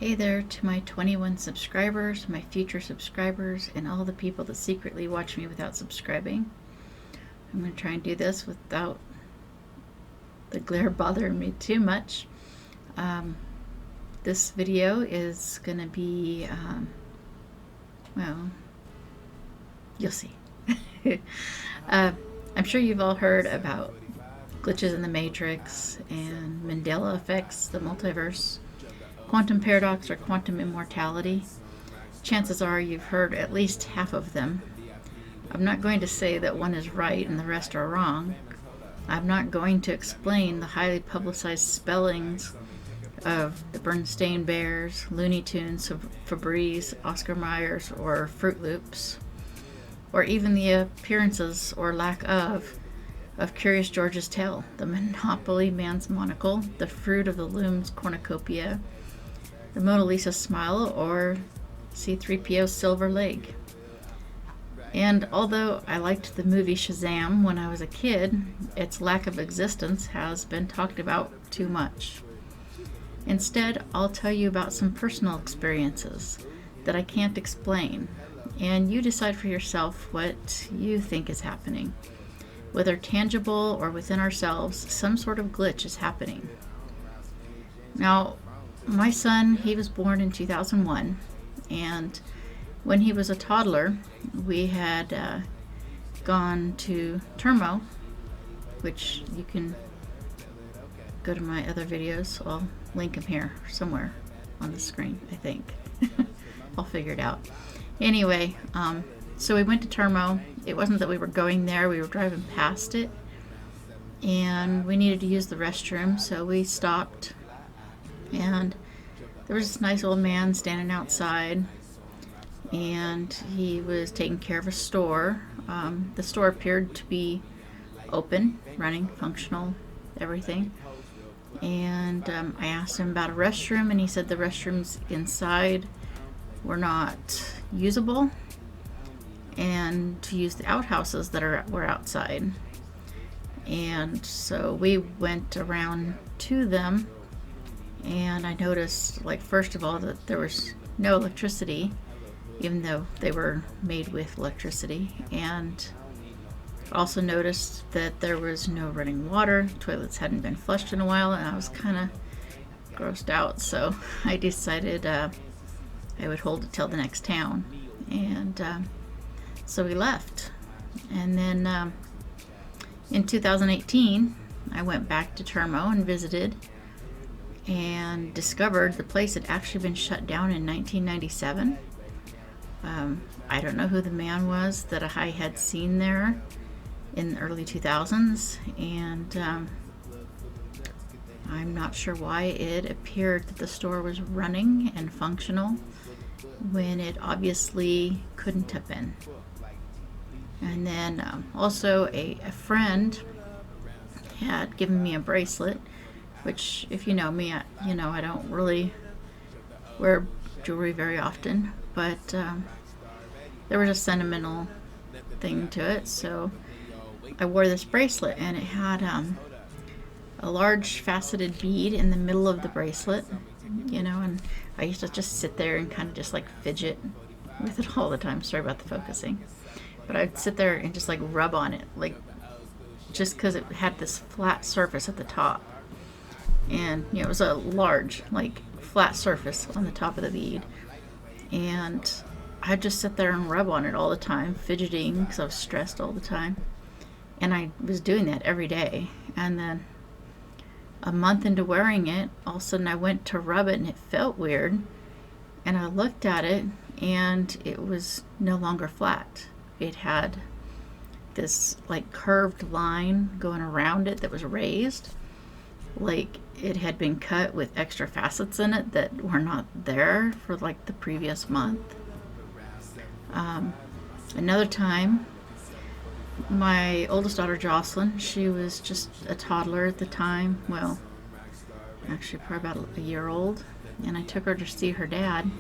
Hey there to my 21 subscribers, my future subscribers, and all the people that secretly watch me without subscribing. I'm going to try and do this without the glare bothering me too much. This video is going to be, well, you'll see. I'm sure you've all heard about glitches in the Matrix and Mandela effects, the multiverse, quantum paradox, or quantum immortality. Chances are you've heard at least half of them. I'm not going to say that one is right and the rest are wrong. I'm not going to explain the highly publicized spellings of the Bernstein Bears, Looney Tunes, Febreze, Oscar Mayers, or Fruit Loops, or even the appearances or lack of Curious George's tail, the Monopoly Man's monocle, the Fruit of the Loom's cornucopia, the Mona Lisa smile, or C-3PO's silver leg. And although I liked the movie Shazam when I was a kid, its lack of existence has been talked about too much. Instead, I'll tell you about some personal experiences that I can't explain, and you decide for yourself what you think is happening. Whether tangible or within ourselves, some sort of glitch is happening. Now, my son, he was born in 2001, and when he was a toddler, we had gone to Termo, which you can go to my other videos. I'll link them here somewhere on the screen, I think. I'll figure it out. Anyway, so we went to Termo. It wasn't that we were going there, we were driving past it, and we needed to use the restroom, so we stopped, and there was this nice old man standing outside, and he was taking care of a store. The store appeared to be open, running, functional, everything. And I asked him about a restroom, and he said the restrooms inside were not usable, and to use the outhouses that were outside. And so we went around to them, and I noticed, like, first of all, that there was no electricity, even though they were made with electricity. And also noticed that there was no running water. Toilets hadn't been flushed in a while, and I was kind of grossed out, so I decided I would hold it till the next town. And so we left. And then in 2018, I went back to Termo and visited, and discovered the place had actually been shut down in 1997. I don't know who the man was that I had seen there in the early 2000s, and I'm not sure why it appeared that the store was running and functional when it obviously couldn't have been. And then also a friend had given me a bracelet, which, if you know me, I don't really wear jewelry very often, but there was a sentimental thing to it, so I wore this bracelet, and it had a large faceted bead in the middle of the bracelet, and I used to just sit there and kind of just like fidget with it all the time. Sorry about the focusing, but I'd sit there and just like rub on it, like, just because it had this flat surface at the top. And it was a large, like, flat surface on the top of the bead, and I'd just sit there and rub on it all the time, fidgeting because I was stressed all the time. And I was doing that every day. And then a month into wearing it, all of a sudden I went to rub it and it felt weird, and I looked at it and it was no longer flat. It had this like curved line going around it that was raised, like it had been cut with extra facets in it that were not there for like the previous month. Another time, my oldest daughter Jocelyn, she was just a toddler at the time, well, actually probably about a year old, and I took her to see her dad,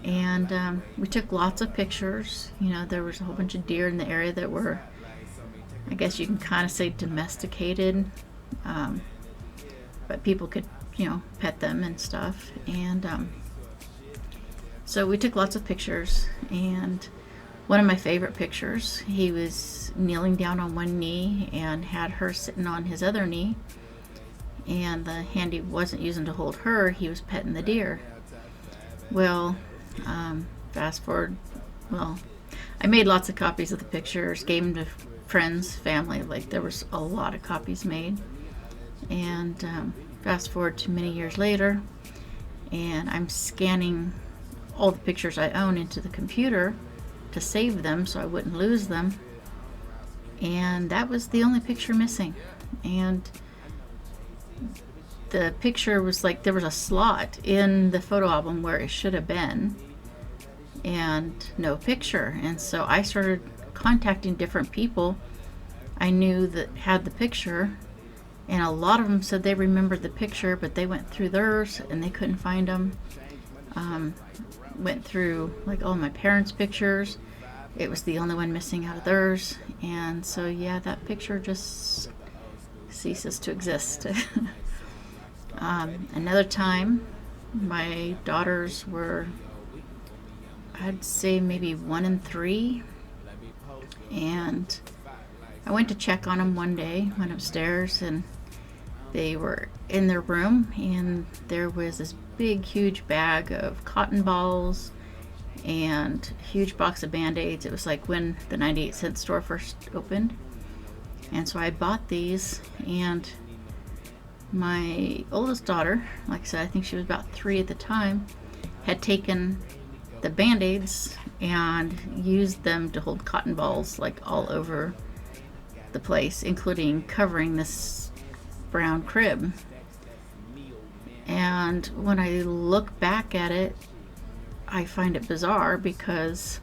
and we took lots of pictures. There was a whole bunch of deer in the area that were, I guess you can kind of say, domesticated, but people could pet them and stuff. And so we took lots of pictures, and one of my favorite pictures, he was kneeling down on one knee and had her sitting on his other knee, and the hand he wasn't using to hold her, he was petting the deer. Well, fast forward, I made lots of copies of the pictures, gave them to friends, family, like there was a lot of copies made. And fast forward to many years later, and I'm scanning all the pictures I own into the computer to save them so I wouldn't lose them, and that was the only picture missing. And the picture was like, there was a slot in the photo album where it should have been, and no picture. And so I started contacting different people I knew that had the picture, and a lot of them said they remembered the picture, but they went through theirs and they couldn't find them. Went through like all my parents' pictures, it was the only one missing out of theirs. And so yeah, that picture just ceases to exist. Another time, my daughters were, I'd say maybe 1 and 3, and I went to check on them one day, went upstairs, and they were in their room, and there was this big huge bag of cotton balls and a huge box of Band-Aids. It was like when the 98-cent store first opened, and so I bought these. And my oldest daughter, like I said, I think she was about 3 at the time, had taken the Band-Aids and used them to hold cotton balls like all over the place, including covering this brown crib. And when I look back at it, I find it bizarre because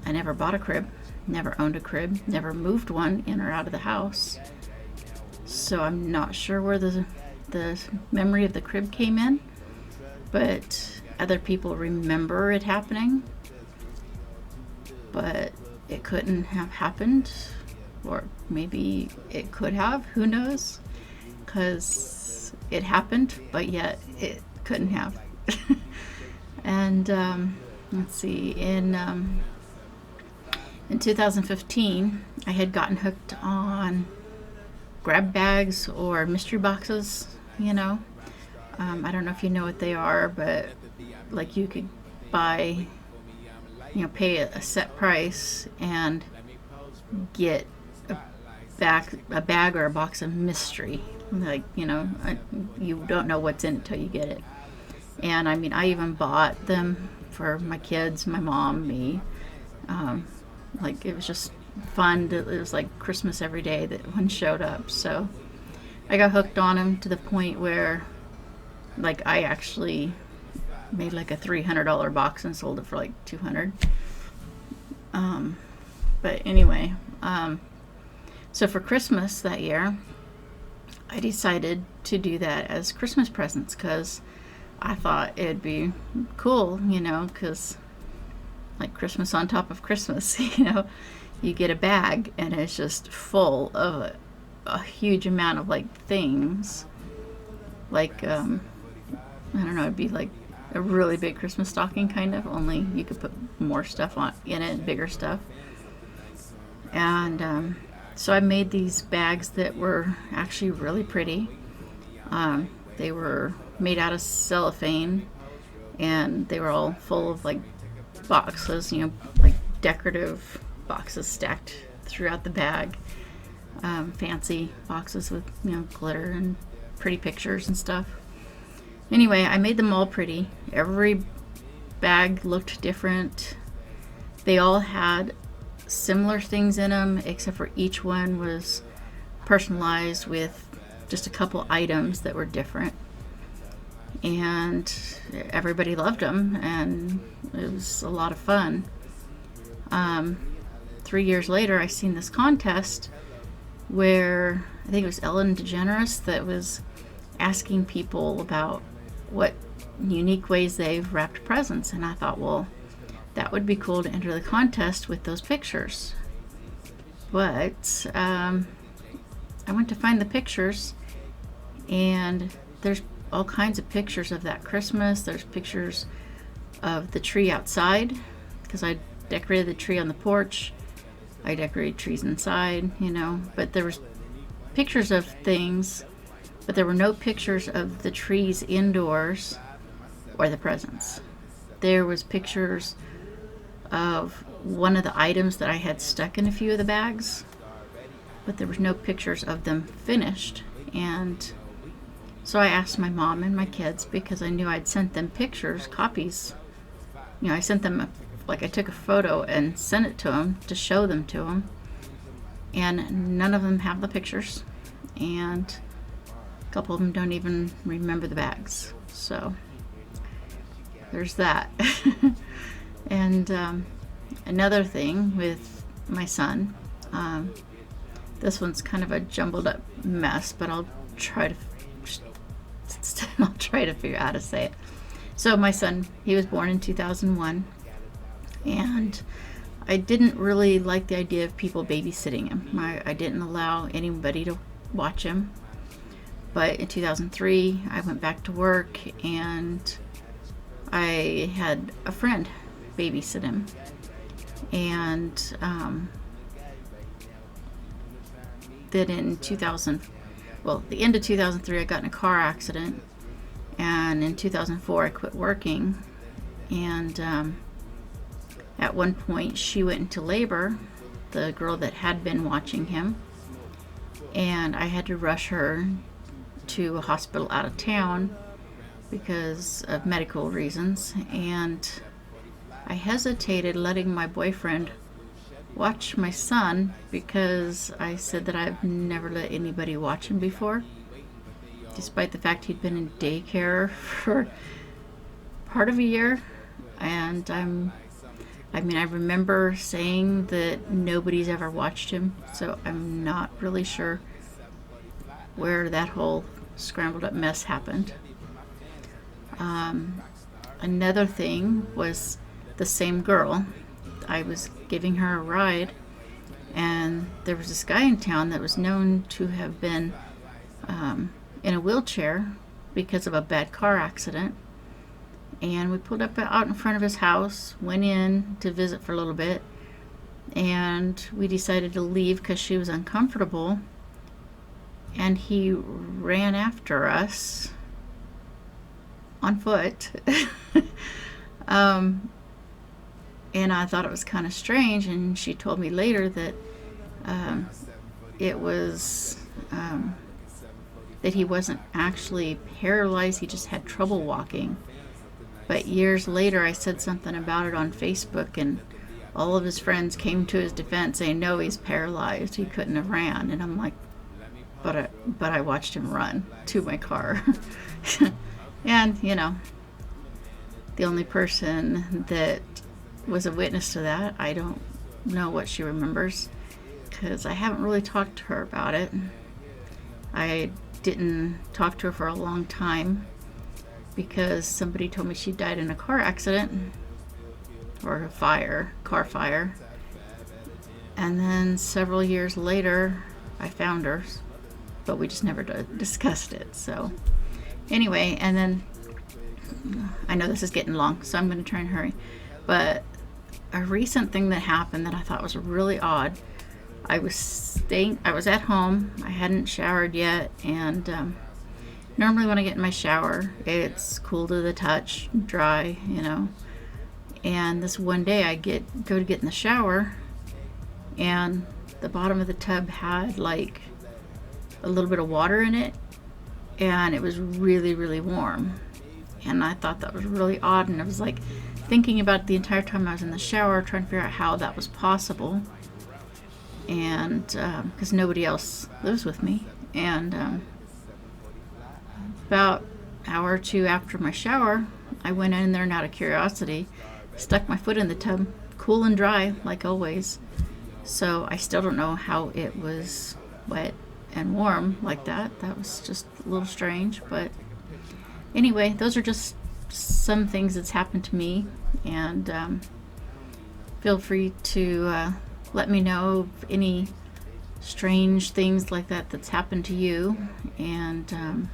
I never bought a crib, never owned a crib, never moved one in or out of the house. So I'm not sure where the memory of the crib came in, but other people remember it happening. But it couldn't have happened, or maybe it could have, who knows, because it happened, but yet it couldn't have. And let's see, in 2015, I had gotten hooked on grab bags or mystery boxes. I don't know if you know what they are, but like you could buy, pay a set price and get a bag or a box of mystery. Like, you don't know what's in it till you get it. And I mean, I even bought them for my kids, my mom, me. Like, it was just fun. It was like Christmas every day that one showed up. So I got hooked on them to the point where, like, I actually made like a $300 box and sold it for like $200. But anyway, so for Christmas that year, I decided to do that as Christmas presents because I thought it'd be cool, because like Christmas on top of Christmas, you get a bag and it's just full of a huge amount of like things. Like, I don't know, it'd be like a really big Christmas stocking kind of, only you could put more stuff in it, bigger stuff. And so I made these bags that were actually really pretty. They were made out of cellophane, and they were all full of like boxes, like decorative boxes stacked throughout the bag. Fancy boxes with glitter and pretty pictures and stuff. Anyway, I made them all pretty. Every bag looked different. They all had similar things in them, except for each one was personalized with just a couple items that were different. And everybody loved them, and it was a lot of fun. 3 years later, I seen this contest where I think it was Ellen DeGeneres that was asking people about what unique ways they've wrapped presents, and I thought, well, that would be cool to enter the contest with those pictures. But I went to find the pictures, and there's all kinds of pictures of that Christmas. There's pictures of the tree outside, because I decorated the tree on the porch. I decorated trees inside, but there was pictures of things, but there were no pictures of the trees indoors or the presents. There was pictures of one of the items that I had stuck in a few of the bags, but there was no pictures of them finished. And so I asked my mom and my kids, because I knew I'd sent them pictures, copies. I sent them, I took a photo and sent it to them to show them to them. And none of them have the pictures. And a couple of them don't even remember the bags. So there's that. And another thing with my son, this one's kind of a jumbled up mess, but I'll try to figure out how to say it. So my son, he was born in 2001, and I didn't really like the idea of people babysitting him. I didn't allow anybody to watch him. But in 2003, I went back to work, and I had a friend babysit him. And then in the end of 2003, I got in a car accident. And in 2004, I quit working. And at one point, she went into labor, the girl that had been watching him. And I had to rush her to a hospital out of town because of medical reasons. And I hesitated letting my boyfriend watch my son, because I said that I've never let anybody watch him before, despite the fact he'd been in daycare for part of a year. And I remember saying that nobody's ever watched him, so I'm not really sure where that whole scrambled up mess happened. Another thing was the same girl. I was giving her a ride, and there was this guy in town that was known to have been in a wheelchair because of a bad car accident. And we pulled up out in front of his house, went in to visit for a little bit, and we decided to leave because she was uncomfortable. And he ran after us on foot. And I thought it was kind of strange, and she told me later that it was that he wasn't actually paralyzed, he just had trouble walking. But years later, I said something about it on Facebook, and all of his friends came to his defense saying, no, he's paralyzed, he couldn't have ran. And I'm like, but I watched him run to my car. And, the only person that was a witness to that, I don't know what she remembers, because I haven't really talked to her about it. I didn't talk to her for a long time because somebody told me she died in a car accident or a car fire. And then several years later, I found her, but we just never discussed it. So anyway, and then I know this is getting long, so I'm going to try and hurry. But a recent thing that happened that I thought was really odd. I was at home. I hadn't showered yet, and normally when I get in my shower, it's cool to the touch, dry, And this one day I go to get in the shower, and the bottom of the tub had like a little bit of water in it, and it was really, really warm. And I thought that was really odd, and I was like thinking about it the entire time I was in the shower, trying to figure out how that was possible. And because nobody else lives with me. And about an hour or two after my shower, I went in there, and out of curiosity, stuck my foot in the tub, cool and dry like always. So I still don't know how it was wet and warm like that. That was just a little strange. But anyway, those are just some things that's happened to me. And feel free to let me know of any strange things like that that's happened to you. And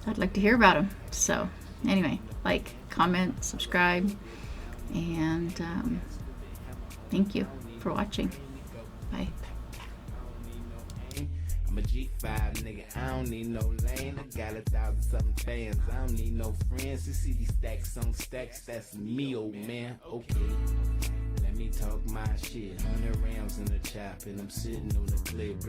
I'd like to hear about them. So, anyway, like, comment, subscribe, and thank you for watching. Bye. I'm a G5 nigga, I don't need no lane. I got 1,000 fans, I don't need no friends. You see these stacks on stacks, that's me, old man. Okay, let me talk my shit. 100 rounds in the chop, and I'm sitting on the clip.